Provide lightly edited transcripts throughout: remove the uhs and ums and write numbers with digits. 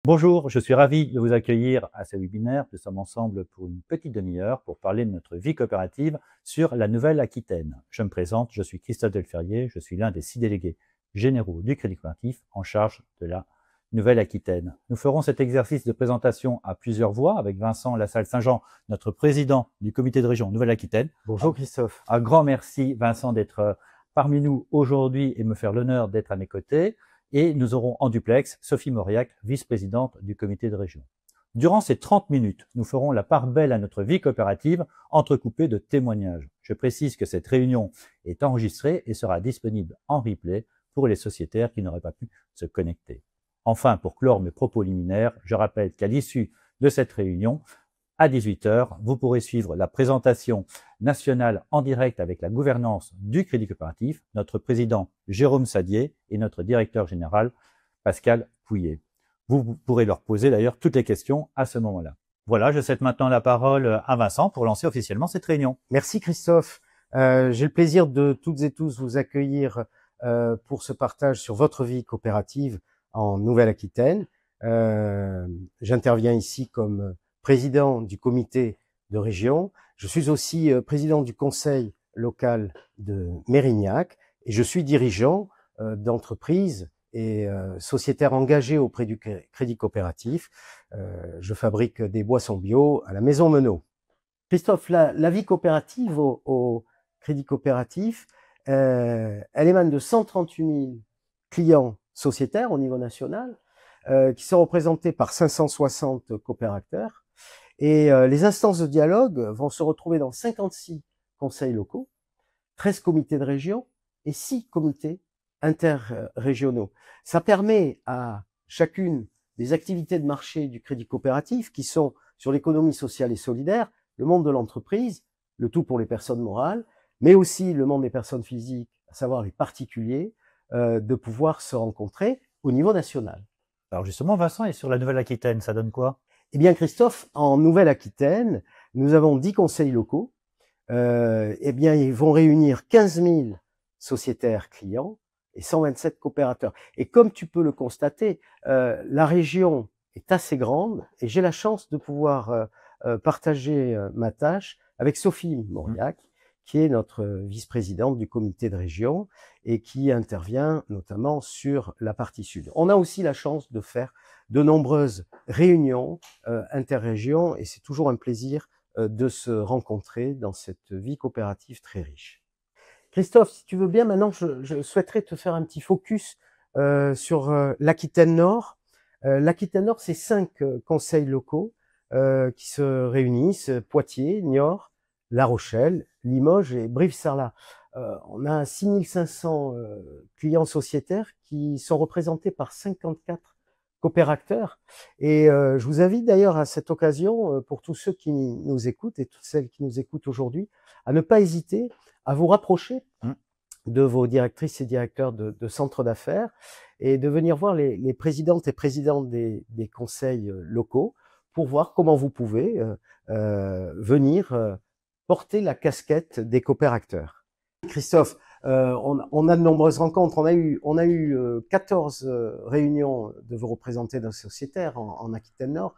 Bonjour, je suis ravi de vous accueillir à ce webinaire. Nous sommes ensemble pour une petite demi-heure pour parler de notre vie coopérative sur la Nouvelle-Aquitaine. Je me présente, je suis Christophe Delferrier, je suis l'un des 6 délégués généraux du Crédit Coopératif en charge de la Nouvelle-Aquitaine. Nous ferons cet exercice de présentation à plusieurs voix avec Vincent Lassalle-Saint-Jean, notre président du comité de région Nouvelle-Aquitaine. Bonjour Christophe. Un grand merci Vincent d'être parmi nous aujourd'hui et me faire l'honneur d'être à mes côtés. Et nous aurons en duplex Sophie Mauriac, vice-présidente du comité de région. Durant ces 30 minutes, nous ferons la part belle à notre vie coopérative, entrecoupée de témoignages. Je précise que cette réunion est enregistrée et sera disponible en replay pour les sociétaires qui n'auraient pas pu se connecter. Enfin, pour clore mes propos liminaires, je rappelle qu'à l'issue de cette réunion, à 18 h, vous pourrez suivre la présentation nationale en direct avec la gouvernance du Crédit Coopératif, notre président Jérôme Sadier et notre directeur général Pascal Pouillet. Vous pourrez leur poser d'ailleurs toutes les questions à ce moment-là. Voilà, je cède maintenant la parole à Vincent pour lancer officiellement cette réunion. Merci Christophe. J'ai le plaisir de toutes et tous vous accueillir pour ce partage sur votre vie coopérative en Nouvelle-Aquitaine. J'interviens ici comme président du comité de région. Je suis aussi président du conseil local de Mérignac et je suis dirigeant d'entreprises et sociétaire engagé auprès du Crédit Coopératif. Je fabrique des boissons bio à la Maison Menot. Christophe, la vie coopérative au Crédit Coopératif, elle émane de 138 000 clients sociétaires au niveau national qui sont représentés par 560 coopérateurs. Et les instances de dialogue vont se retrouver dans 56 conseils locaux, 13 comités de région et 6 comités interrégionaux. Ça permet à chacune des activités de marché du Crédit Coopératif qui sont sur l'économie sociale et solidaire, le monde de l'entreprise, le tout pour les personnes morales, mais aussi le monde des personnes physiques, à savoir les particuliers, de pouvoir se rencontrer au niveau national. Alors justement, Vincent, et sur la Nouvelle-Aquitaine, ça donne quoi ? Eh bien, Christophe, en Nouvelle-Aquitaine, nous avons 10 conseils locaux. Eh bien, ils vont réunir 15 000 sociétaires clients et 127 coopérateurs. Et comme tu peux le constater, la région est assez grande et j'ai la chance de pouvoir partager ma tâche avec Sophie Mauriac, qui est notre vice-présidente du comité de région et qui intervient notamment sur la partie sud. On a aussi la chance de faire de nombreuses réunions interrégions et c'est toujours un plaisir de se rencontrer dans cette vie coopérative très riche. Christophe, si tu veux bien, maintenant je souhaiterais te faire un petit focus sur l'Aquitaine Nord. L'Aquitaine Nord, c'est 5 conseils locaux qui se réunissent, Poitiers, Niort, La Rochelle, Limoges et Brive-Sarlat. On a 6500 clients sociétaires qui sont représentés par 54 coopérateurs. Et je vous invite d'ailleurs à cette occasion, pour tous ceux qui nous écoutent et toutes celles qui nous écoutent aujourd'hui, à ne pas hésiter à vous rapprocher de vos directrices et directeurs de centres d'affaires et de venir voir les présidentes et présidents des conseils locaux pour voir comment vous pouvez venir porter la casquette des coopérateurs. Christophe, on a de nombreuses rencontres. On a eu 14 réunions de vos représentants d'un sociétaire en Aquitaine Nord.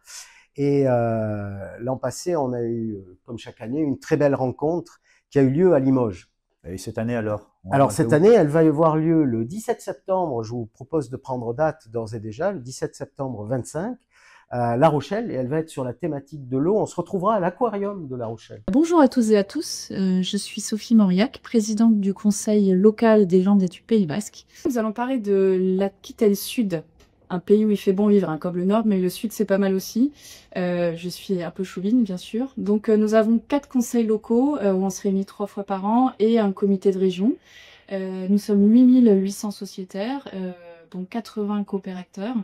Et l'an passé, on a eu, comme chaque année, une très belle rencontre qui a eu lieu à Limoges. Et cette année alors ? Alors cette année, elle va y avoir lieu le 17 septembre. Je vous propose de prendre date d'ores et déjà, le 17 septembre 25. À La Rochelle et elle va être sur la thématique de l'eau. On se retrouvera à l'aquarium de La Rochelle. Bonjour à tous et à tous, je suis Sophie Mauriac, présidente du conseil local des Landes et du Pays Basque. Nous allons parler de l'Aquitaine Sud, un pays où il fait bon vivre, comme le Nord, mais le Sud c'est pas mal aussi. Je suis un peu chauvine bien sûr. Donc nous avons 4 conseils locaux où on se réunit 3 fois par an et un comité de région. Nous sommes 8800 sociétaires, dont 80 coopérateurs.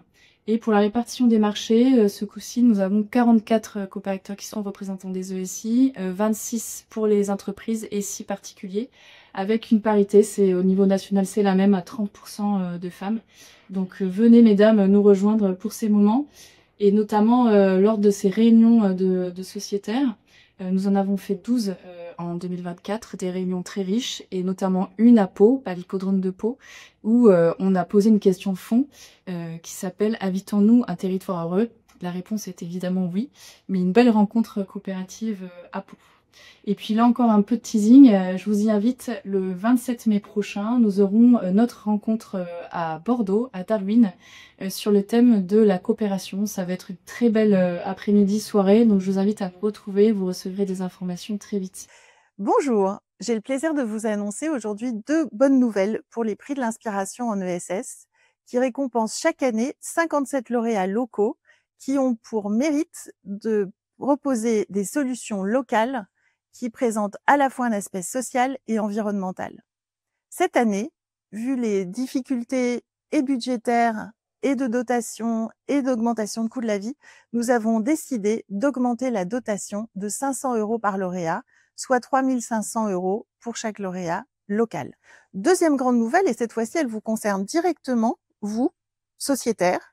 Et pour la répartition des marchés, ce coup-ci, nous avons 44 coopérateurs qui sont représentants des ESI, 26 pour les entreprises et 6 particuliers, avec une parité, c'est au niveau national, c'est la même, à 30% de femmes. Donc venez mesdames nous rejoindre pour ces moments, et notamment lors de ces réunions de sociétaires. Nous en avons fait 12 en 2024 des réunions très riches, et notamment une à Pau, à l'hippodrome de Pau, où on a posé une question fond qui s'appelle « Habitons-nous un territoire heureux ?» La réponse est évidemment oui, mais une belle rencontre coopérative à Pau. Et puis là encore un peu de teasing, je vous y invite le 27 mai prochain, nous aurons notre rencontre à Bordeaux, à Darwin, sur le thème de la coopération. Ça va être une très belle après-midi, soirée, donc je vous invite à vous retrouver, vous recevrez des informations très vite. Bonjour, j'ai le plaisir de vous annoncer aujourd'hui 2 bonnes nouvelles pour les prix de l'inspiration en ESS, qui récompensent chaque année 57 lauréats locaux qui ont pour mérite de proposer des solutions locales qui présentent à la fois un aspect social et environnemental. Cette année, vu les difficultés et budgétaires et de dotation et d'augmentation de coût de la vie, nous avons décidé d'augmenter la dotation de 500 € par lauréat, soit 3 500 € pour chaque lauréat local. Deuxième grande nouvelle, et cette fois-ci, elle vous concerne directement, vous, sociétaires.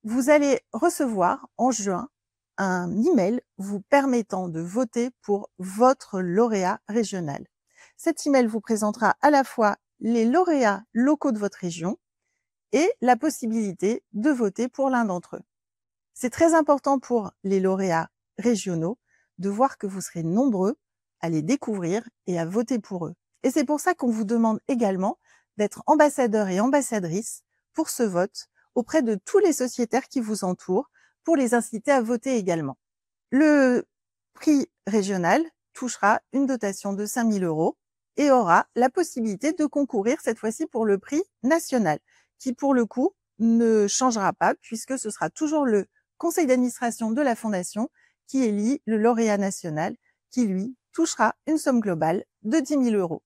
Vous allez recevoir en juin un email vous permettant de voter pour votre lauréat régional. Cet email vous présentera à la fois les lauréats locaux de votre région et la possibilité de voter pour l'un d'entre eux. C'est très important pour les lauréats régionaux de voir que vous serez nombreux à les découvrir et à voter pour eux. Et c'est pour ça qu'on vous demande également d'être ambassadeur et ambassadrice pour ce vote auprès de tous les sociétaires qui vous entourent, pour les inciter à voter également. Le prix régional touchera une dotation de 5 000 € et aura la possibilité de concourir cette fois-ci pour le prix national, qui pour le coup ne changera pas puisque ce sera toujours le conseil d'administration de la fondation qui élit le lauréat national, qui lui touchera une somme globale de 10 000 €.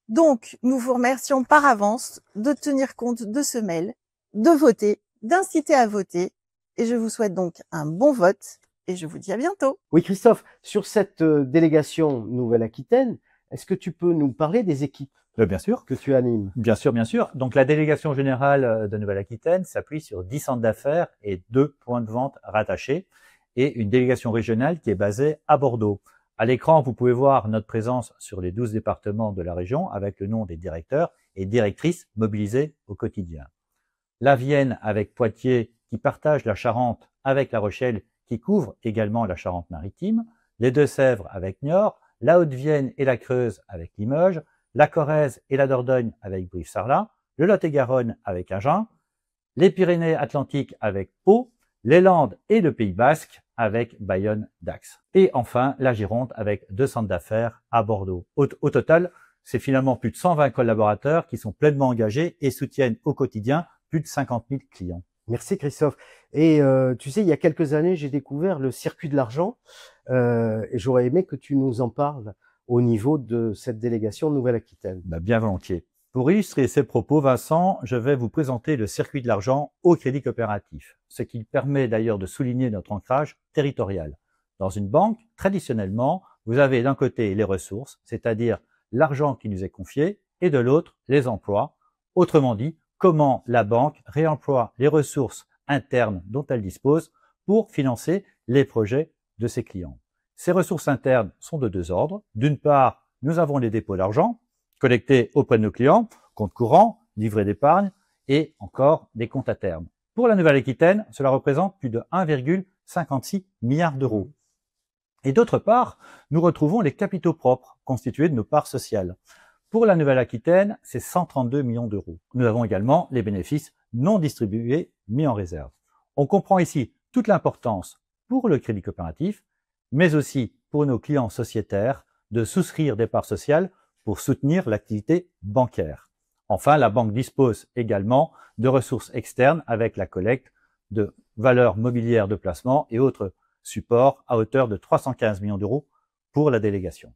Donc, nous vous remercions par avance de tenir compte de ce mail, de voter, d'inciter à voter. Et je vous souhaite donc un bon vote et je vous dis à bientôt. Oui, Christophe, sur cette délégation Nouvelle-Aquitaine, est-ce que tu peux nous parler des équipes Bien sûr. que tu animes? Bien sûr, bien sûr. Donc la délégation générale de Nouvelle-Aquitaine s'appuie sur 10 centres d'affaires et 2 points de vente rattachés et une délégation régionale qui est basée à Bordeaux. À l'écran, vous pouvez voir notre présence sur les 12 départements de la région avec le nom des directeurs et directrices mobilisés au quotidien. La Vienne avec Poitiers qui partage la Charente avec La Rochelle qui couvre également la Charente-Maritime, les Deux-Sèvres avec Niort, la Haute-Vienne et la Creuse avec Limoges, la Corrèze et la Dordogne avec Brive-Sarlat, le Lot-et-Garonne avec Agen, les Pyrénées-Atlantiques avec Pau, les Landes et le Pays Basque avec Bayonne-Dax. Et enfin, la Gironde avec 2 centres d'affaires à Bordeaux. Au total, c'est finalement plus de 120 collaborateurs qui sont pleinement engagés et soutiennent au quotidien plus de 50 000 clients. Merci Christophe. Et tu sais, il y a quelques années, j'ai découvert le circuit de l'argent et j'aurais aimé que tu nous en parles au niveau de cette délégation Nouvelle-Aquitaine. Bien volontiers. Pour illustrer ces propos, Vincent, je vais vous présenter le circuit de l'argent au crédit coopératif, ce qui permet d'ailleurs de souligner notre ancrage territorial. Dans une banque, traditionnellement, vous avez d'un côté les ressources, c'est-à-dire l'argent qui nous est confié, et de l'autre, les emplois. Autrement dit, comment la banque réemploie les ressources internes dont elle dispose pour financer les projets de ses clients. Ces ressources internes sont de 2 ordres. D'une part, nous avons les dépôts d'argent collectés auprès de nos clients, comptes courants, livrets d'épargne et encore des comptes à terme. Pour la Nouvelle-Aquitaine, cela représente plus de 1,56 milliard d'euros. Et d'autre part, nous retrouvons les capitaux propres constitués de nos parts sociales. Pour la Nouvelle-Aquitaine, c'est 132 millions d'euros. Nous avons également les bénéfices non distribués mis en réserve. On comprend ici toute l'importance pour le crédit coopératif, mais aussi pour nos clients sociétaires de souscrire des parts sociales pour soutenir l'activité bancaire. Enfin, la banque dispose également de ressources externes avec la collecte de valeurs mobilières de placement et autres supports à hauteur de 315 millions d'euros pour la délégation.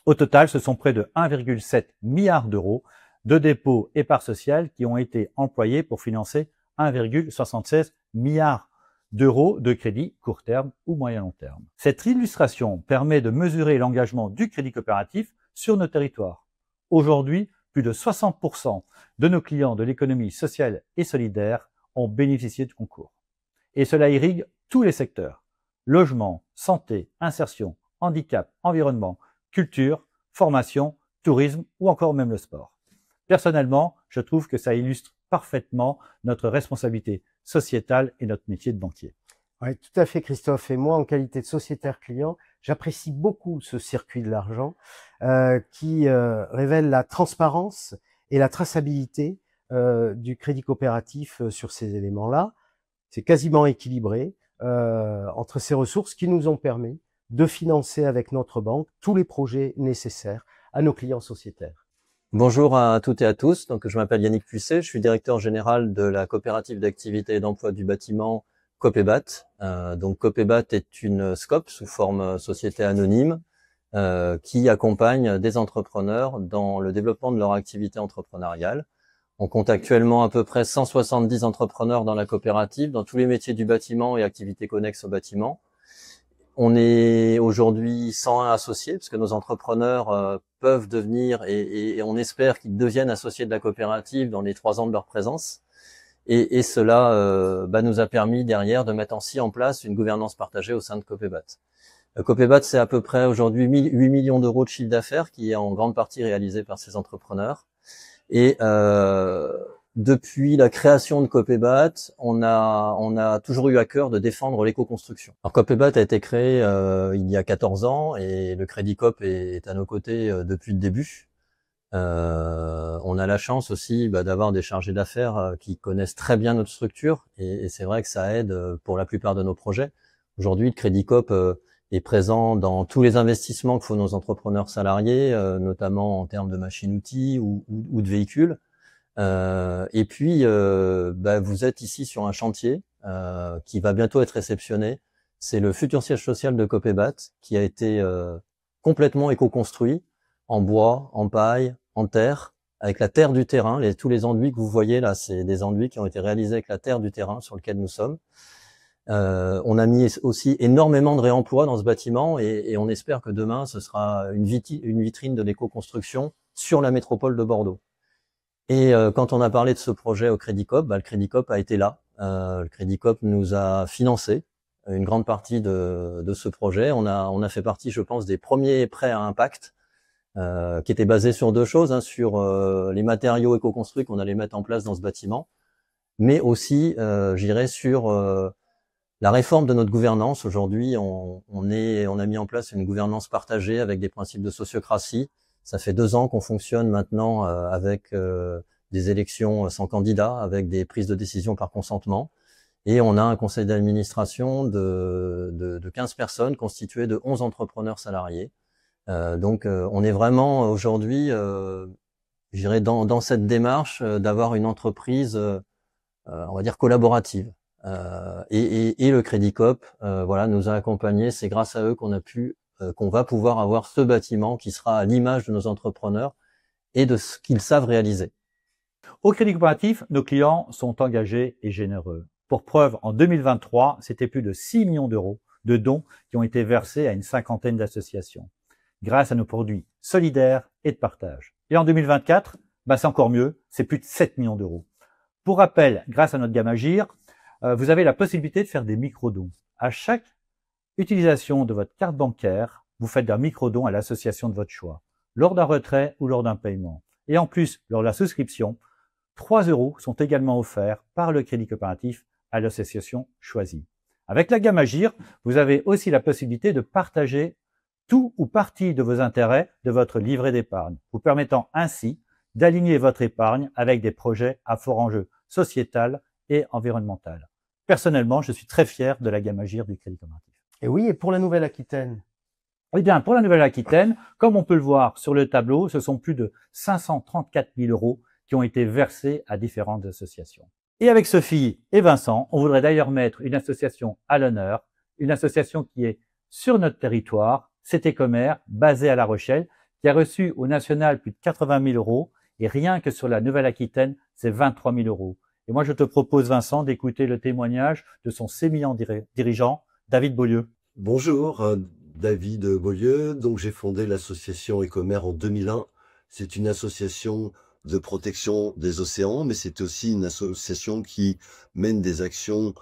Au total, ce sont près de 1,7 milliard d'euros de dépôts et parts sociales qui ont été employés pour financer 1,76 milliard d'euros de crédit court terme ou moyen long terme. Cette illustration permet de mesurer l'engagement du crédit coopératif sur nos territoires. Aujourd'hui, plus de 60% de nos clients de l'économie sociale et solidaire ont bénéficié du concours. Et cela irrigue tous les secteurs. Logement, santé, insertion, handicap, environnement, culture, formation, tourisme ou encore même le sport. Personnellement, je trouve que ça illustre parfaitement notre responsabilité sociétale et notre métier de banquier. Oui, tout à fait, Christophe. Et moi, en qualité de sociétaire client, j'apprécie beaucoup ce circuit de l'argent qui révèle la transparence et la traçabilité du crédit coopératif sur ces éléments-là. C'est quasiment équilibré entre ces ressources qui nous ont permis de financer avec notre banque tous les projets nécessaires à nos clients sociétaires. Bonjour à toutes et à tous. Donc, je m'appelle Yannick Puisset, je suis directeur général de la coopérative d'activité et d'emploi du bâtiment Copébat. Donc, Copébat est une SCOP sous forme société anonyme qui accompagne des entrepreneurs dans le développement de leur activité entrepreneuriale. On compte actuellement à peu près 170 entrepreneurs dans la coopérative, dans tous les métiers du bâtiment et activités connexes au bâtiment. On est aujourd'hui 101 associés, parce que nos entrepreneurs peuvent devenir, et on espère qu'ils deviennent associés de la coopérative dans les 3 ans de leur présence. Et cela nous a permis derrière de mettre aussi en place une gouvernance partagée au sein de Copébat. Copébat, c'est à peu près aujourd'hui 8 millions d'euros de chiffre d'affaires qui est en grande partie réalisé par ces entrepreneurs. Et depuis la création de Copébat, on a toujours eu à cœur de défendre l'éco-construction. Alors Copébat a été créé il y a 14 ans et le Crédit Coop est à nos côtés depuis le début. On a la chance aussi d'avoir des chargés d'affaires qui connaissent très bien notre structure et c'est vrai que ça aide pour la plupart de nos projets. Aujourd'hui, le Crédit Coop est présent dans tous les investissements que font nos entrepreneurs salariés, notamment en termes de machines-outils ou de véhicules. Et puis, vous êtes ici sur un chantier qui va bientôt être réceptionné. C'est le futur siège social de Copébat qui a été complètement éco-construit en bois, en paille, en terre, avec la terre du terrain. Tous les enduits que vous voyez là, c'est des enduits qui ont été réalisés avec la terre du terrain sur lequel nous sommes. On a mis aussi énormément de réemploi dans ce bâtiment et on espère que demain, ce sera une vitrine de l'éco-construction sur la métropole de Bordeaux. Et quand on a parlé de ce projet au Crédit Coop, le Crédit Coop a été là. Le Crédit Coop nous a financé une grande partie de ce projet. On a fait partie, je pense, des premiers prêts à impact qui étaient basés sur 2 choses, sur les matériaux éco-construits qu'on allait mettre en place dans ce bâtiment, mais aussi, je dirais, sur la réforme de notre gouvernance. Aujourd'hui, on a mis en place une gouvernance partagée avec des principes de sociocratie. Ça fait 2 ans qu'on fonctionne maintenant avec des élections sans candidat, avec des prises de décision par consentement. Et on a un conseil d'administration de 15 personnes constitué de 11 entrepreneurs salariés. Donc on est vraiment aujourd'hui, je dirais, dans cette démarche d'avoir une entreprise, on va dire, collaborative. Et le Crédit Coop nous a accompagnés. C'est grâce à eux qu'on va pouvoir avoir ce bâtiment qui sera à l'image de nos entrepreneurs et de ce qu'ils savent réaliser. Au Crédit Coopératif, nos clients sont engagés et généreux. Pour preuve, en 2023, c'était plus de 6 millions d'euros de dons qui ont été versés à une 50aine d'associations, grâce à nos produits solidaires et de partage. Et en 2024, c'est encore mieux, c'est plus de 7 millions d'euros. Pour rappel, grâce à notre gamme Agir, vous avez la possibilité de faire des micro-dons. À chaque utilisation de votre carte bancaire, vous faites un micro-don à l'association de votre choix, lors d'un retrait ou lors d'un paiement. Et en plus, lors de la souscription, 3 € sont également offerts par le Crédit Coopératif à l'association choisie. Avec la gamme Agir, vous avez aussi la possibilité de partager tout ou partie de vos intérêts de votre livret d'épargne, vous permettant ainsi d'aligner votre épargne avec des projets à fort enjeu sociétal et environnemental. Personnellement, je suis très fier de la gamme Agir du Crédit Coopératif. Et oui, et pour la Nouvelle-Aquitaine? Eh bien, pour la Nouvelle-Aquitaine, comme on peut le voir sur le tableau, ce sont plus de 534 000 € qui ont été versés à différentes associations. Et avec Sophie et Vincent, on voudrait d'ailleurs mettre une association à l'honneur, une association qui est sur notre territoire, c'est Ecomer, basée à La Rochelle, qui a reçu au national plus de 80 000 € et rien que sur la Nouvelle-Aquitaine, c'est 23 000 €. Et moi, je te propose, Vincent, d'écouter le témoignage de son sémillant dirigeant, David Beaulieu. Bonjour, David Beaulieu. Donc, j'ai fondé l'association Ecomer en 2001. C'est une association de protection des océans, mais c'est aussi une association qui mène des actions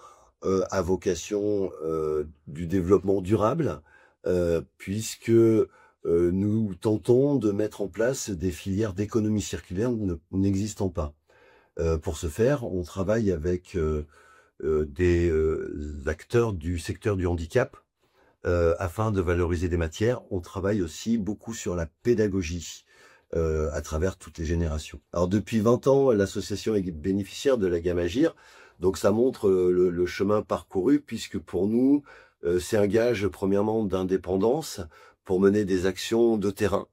à vocation du développement durable. puisque nous tentons de mettre en place des filières d'économie circulaire n'existant pas. Pour ce faire, on travaille avec des acteurs du secteur du handicap afin de valoriser des matières. On travaille aussi beaucoup sur la pédagogie à travers toutes les générations. Alors depuis 20 ans, l'association est bénéficiaire de la gamme Agir, donc ça montre le chemin parcouru, puisque pour nous, c'est un gage premièrement d'indépendance pour mener des actions de terrain.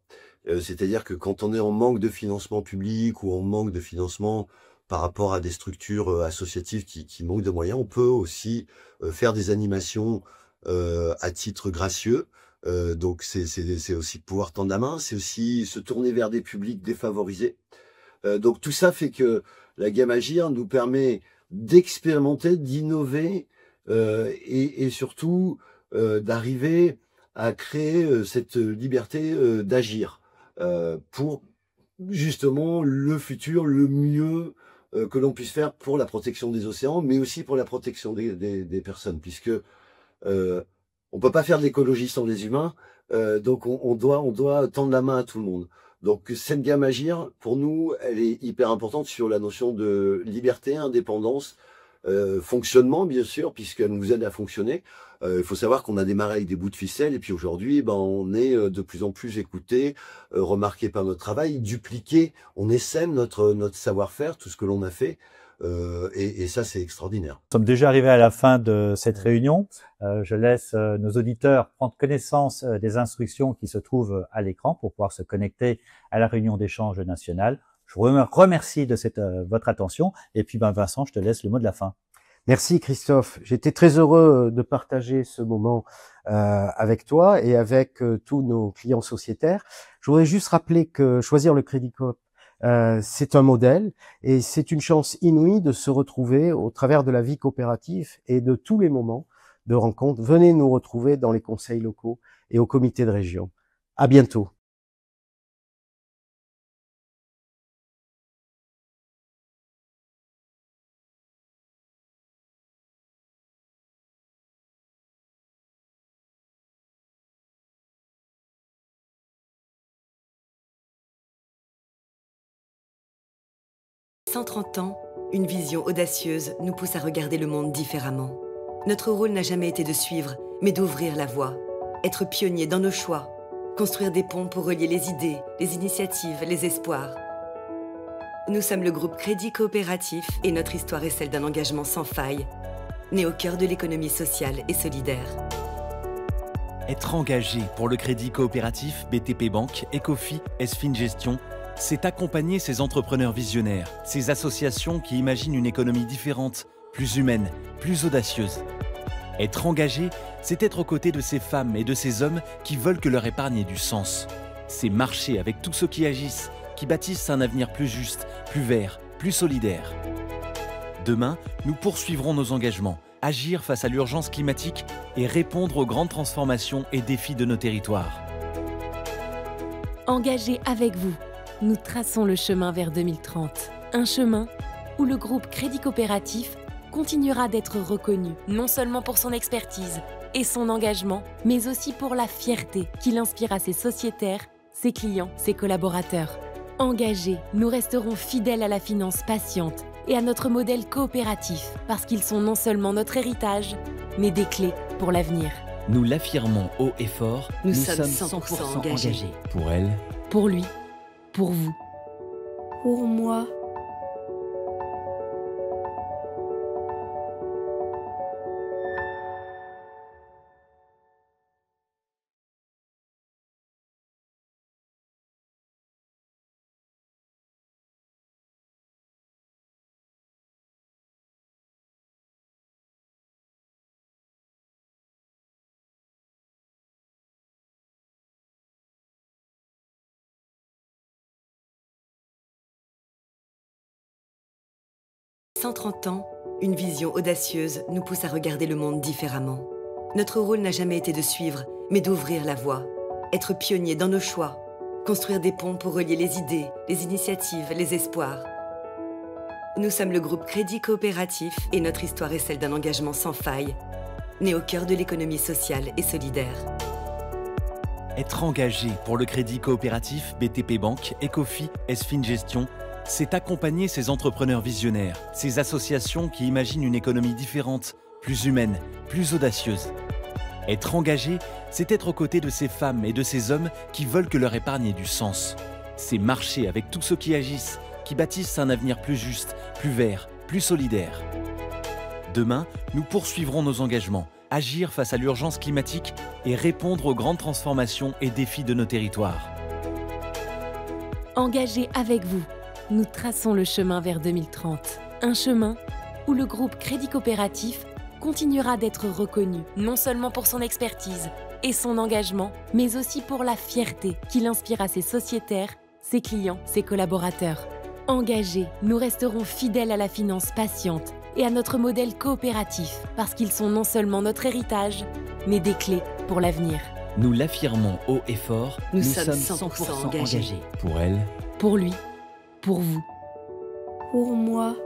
C'est-à-dire que quand on est en manque de financement public ou en manque de financement par rapport à des structures associatives qui manquent de moyens, on peut aussi faire des animations à titre gracieux. Donc c'est aussi pouvoir tendre la main, c'est aussi se tourner vers des publics défavorisés. Donc tout ça fait que la gamme Agir nous permet d'expérimenter, d'innover et surtout d'arriver à créer cette liberté d'agir pour justement le futur, le mieux que l'on puisse faire pour la protection des océans, mais aussi pour la protection des personnes, puisque on peut pas faire de l'écologie sans les humains, donc on doit tendre la main à tout le monde. Donc cette gamme Agir, pour nous, elle est hyper importante sur la notion de liberté, indépendance, fonctionnement bien sûr, puisqu'elle nous aide à fonctionner. Il faut savoir qu'on a démarré avec des bouts de ficelle, et puis aujourd'hui, on est de plus en plus écouté, remarqué par notre travail, dupliqué, on essaime notre savoir-faire, tout ce que l'on a fait. Et ça, c'est extraordinaire. Nous sommes déjà arrivés à la fin de cette réunion. Je laisse nos auditeurs prendre connaissance des instructions qui se trouvent à l'écran pour pouvoir se connecter à la réunion d'échange nationale. Je vous remercie de votre attention. Et puis, Vincent, je te laisse le mot de la fin. Merci Christophe. J'étais très heureux de partager ce moment avec toi et avec tous nos clients sociétaires. Je voudrais juste rappeler que choisir le Crédit Coop, c'est un modèle et c'est une chance inouïe de se retrouver au travers de la vie coopérative et de tous les moments de rencontre. Venez nous retrouver dans les conseils locaux et au comité de région. À bientôt. « 130 ans, une vision audacieuse nous pousse à regarder le monde différemment. Notre rôle n'a jamais été de suivre, mais d'ouvrir la voie, être pionnier dans nos choix, construire des ponts pour relier les idées, les initiatives, les espoirs. Nous sommes le groupe Crédit Coopératif et notre histoire est celle d'un engagement sans faille, né au cœur de l'économie sociale et solidaire. Être engagé pour le Crédit Coopératif, BTP Banque, Ecofi, Esfin Gestion, c'est accompagner ces entrepreneurs visionnaires, ces associations qui imaginent une économie différente, plus humaine, plus audacieuse. Être engagé, c'est être aux côtés de ces femmes et de ces hommes qui veulent que leur épargne ait du sens. C'est marcher avec tous ceux qui agissent, qui bâtissent un avenir plus juste, plus vert, plus solidaire. Demain, nous poursuivrons nos engagements, agir face à l'urgence climatique et répondre aux grandes transformations et défis de nos territoires. Engagés avec vous, nous traçons le chemin vers 2030. Un chemin où le groupe Crédit Coopératif continuera d'être reconnu, non seulement pour son expertise et son engagement, mais aussi pour la fierté qu'il inspire à ses sociétaires, ses clients, ses collaborateurs. Engagés, nous resterons fidèles à la finance patiente et à notre modèle coopératif, parce qu'ils sont non seulement notre héritage, mais des clés pour l'avenir. Nous l'affirmons haut et fort, nous sommes 100% engagés. Pour elle, pour lui, pour vous, pour moi. « 130 ans, une vision audacieuse nous pousse à regarder le monde différemment. Notre rôle n'a jamais été de suivre, mais d'ouvrir la voie, être pionnier dans nos choix, construire des ponts pour relier les idées, les initiatives, les espoirs. Nous sommes le groupe Crédit Coopératif et notre histoire est celle d'un engagement sans faille, né au cœur de l'économie sociale et solidaire. Être engagé pour le crédit coopératif BTP Banque, Ecofi, SFin Gestion, c'est accompagner ces entrepreneurs visionnaires, ces associations qui imaginent une économie différente, plus humaine, plus audacieuse. Être engagé, c'est être aux côtés de ces femmes et de ces hommes qui veulent que leur épargne ait du sens. C'est marcher avec tous ceux qui agissent, qui bâtissent un avenir plus juste, plus vert, plus solidaire. Demain, nous poursuivrons nos engagements, agir face à l'urgence climatique et répondre aux grandes transformations et défis de nos territoires. Engagés avec vous, nous traçons le chemin vers 2030. Un chemin où le groupe Crédit Coopératif continuera d'être reconnu, non seulement pour son expertise et son engagement, mais aussi pour la fierté qu'il inspire à ses sociétaires, ses clients, ses collaborateurs. Engagés, nous resterons fidèles à la finance patiente et à notre modèle coopératif, parce qu'ils sont non seulement notre héritage, mais des clés pour l'avenir. Nous l'affirmons haut et fort, nous sommes 100% engagés. Pour elle, pour lui, pour vous. Pour moi.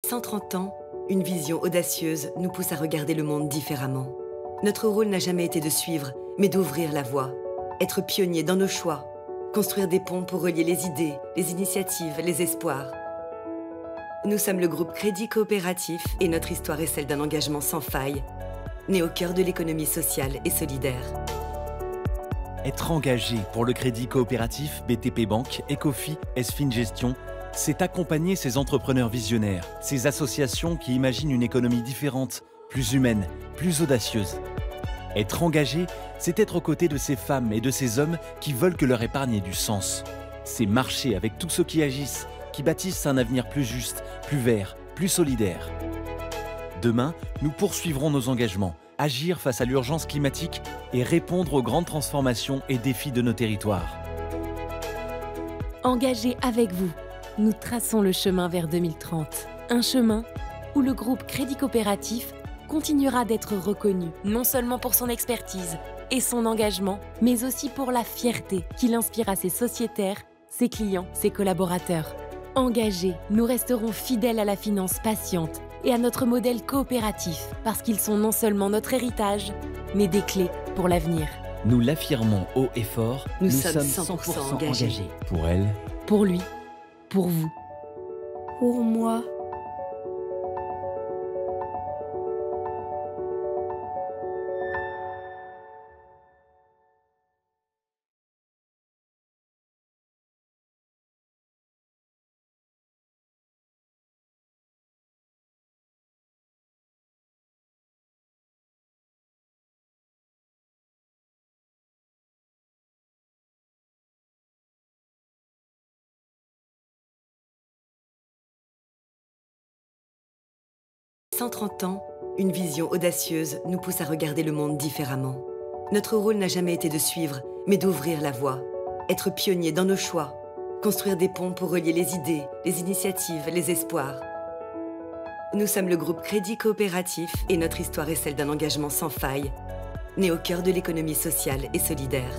« 130 ans, une vision audacieuse nous pousse à regarder le monde différemment. Notre rôle n'a jamais été de suivre, mais d'ouvrir la voie. Être pionnier dans nos choix. Construire des ponts pour relier les idées, les initiatives, les espoirs. Nous sommes le groupe Crédit Coopératif et notre histoire est celle d'un engagement sans faille, né au cœur de l'économie sociale et solidaire. Être engagé pour le crédit coopératif BTP Banque, Ecofi, SFin Gestion, c'est accompagner ces entrepreneurs visionnaires, ces associations qui imaginent une économie différente, plus humaine, plus audacieuse. Être engagé, c'est être aux côtés de ces femmes et de ces hommes qui veulent que leur épargne ait du sens. C'est marcher avec tous ceux qui agissent, qui bâtissent un avenir plus juste, plus vert, plus solidaire. Demain, nous poursuivrons nos engagements, agir face à l'urgence climatique et répondre aux grandes transformations et défis de nos territoires. Engagés avec vous, nous traçons le chemin vers 2030. Un chemin où le groupe Crédit Coopératif continuera d'être reconnu, non seulement pour son expertise et son engagement, mais aussi pour la fierté qu'il inspire à ses sociétaires, ses clients, ses collaborateurs. Engagés, nous resterons fidèles à la finance patiente et à notre modèle coopératif, parce qu'ils sont non seulement notre héritage, mais des clés pour l'avenir. Nous l'affirmons haut et fort, nous sommes 100% engagés. Pour elle, pour lui, pour vous. Pour moi. « 130 ans, une vision audacieuse nous pousse à regarder le monde différemment. Notre rôle n'a jamais été de suivre, mais d'ouvrir la voie. Être pionnier dans nos choix. Construire des ponts pour relier les idées, les initiatives, les espoirs. Nous sommes le groupe Crédit Coopératif et notre histoire est celle d'un engagement sans faille, né au cœur de l'économie sociale et solidaire.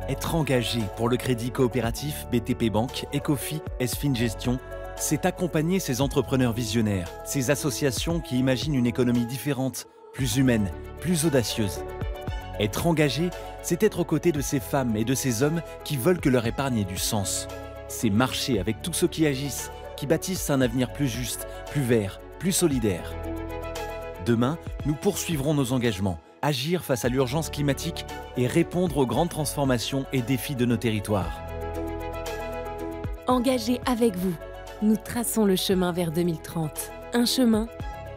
Être engagé pour le crédit coopératif BTP Banque, Ecofi, SFin Gestion, c'est accompagner ces entrepreneurs visionnaires, ces associations qui imaginent une économie différente, plus humaine, plus audacieuse. Être engagé, c'est être aux côtés de ces femmes et de ces hommes qui veulent que leur épargne ait du sens. C'est marcher avec tous ceux qui agissent, qui bâtissent un avenir plus juste, plus vert, plus solidaire. Demain, nous poursuivrons nos engagements, agir face à l'urgence climatique et répondre aux grandes transformations et défis de nos territoires. Engagés avec vous, nous traçons le chemin vers 2030. Un chemin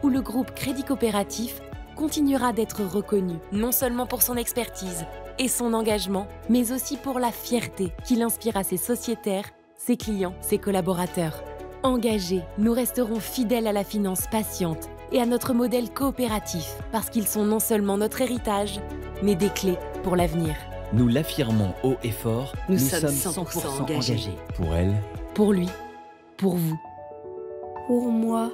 où le groupe Crédit Coopératif continuera d'être reconnu, non seulement pour son expertise et son engagement, mais aussi pour la fierté qu'il inspire à ses sociétaires, ses clients, ses collaborateurs. Engagés, nous resterons fidèles à la finance patiente et à notre modèle coopératif, parce qu'ils sont non seulement notre héritage, mais des clés pour l'avenir. Nous l'affirmons haut et fort, Nous sommes 100% engagés. Pour elle, Pour lui, pour vous. Pour moi.